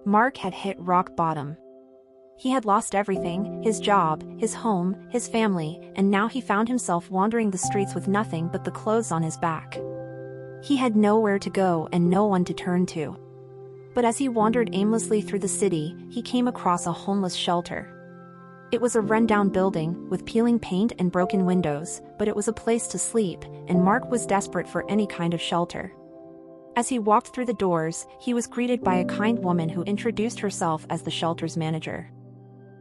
Mark had hit rock bottom. He had lost everything, his job, his home, his family, and now he found himself wandering the streets with nothing but the clothes on his back. He had nowhere to go and no one to turn to. But as he wandered aimlessly through the city, he came across a homeless shelter. It was a rundown building, with peeling paint and broken windows, but it was a place to sleep, and Mark was desperate for any kind of shelter. As he walked through the doors, he was greeted by a kind woman who introduced herself as the shelter's manager.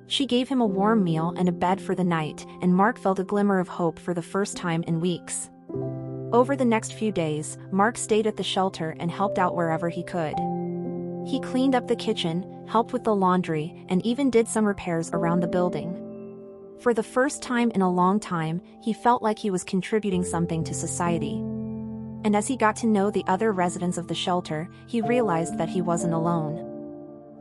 She gave him a warm meal and a bed for the night, and Mark felt a glimmer of hope for the first time in weeks. Over the next few days, Mark stayed at the shelter and helped out wherever he could. He cleaned up the kitchen, helped with the laundry, and even did some repairs around the building. For the first time in a long time, he felt like he was contributing something to society. And as he got to know the other residents of the shelter, he realized that he wasn't alone.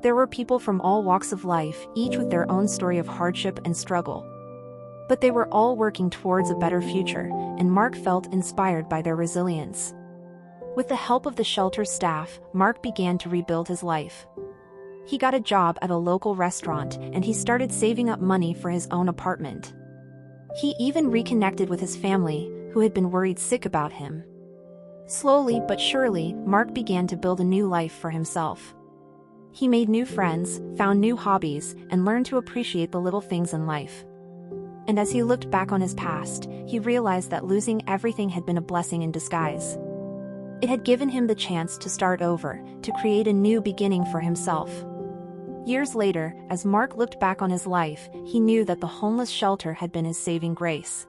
There were people from all walks of life, each with their own story of hardship and struggle. But they were all working towards a better future, and Mark felt inspired by their resilience. With the help of the shelter's staff, Mark began to rebuild his life. He got a job at a local restaurant, and he started saving up money for his own apartment. He even reconnected with his family, who had been worried sick about him. Slowly but surely, Mark began to build a new life for himself. He made new friends, found new hobbies, and learned to appreciate the little things in life. And as he looked back on his past, he realized that losing everything had been a blessing in disguise. It had given him the chance to start over, to create a new beginning for himself. Years later, as Mark looked back on his life, he knew that the homeless shelter had been his saving grace.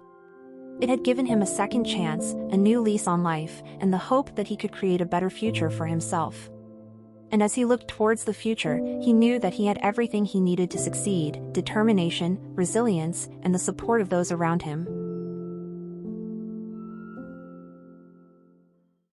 It had given him a second chance, a new lease on life, and the hope that he could create a better future for himself. And as he looked towards the future, he knew that he had everything he needed to succeed: determination, resilience, and the support of those around him.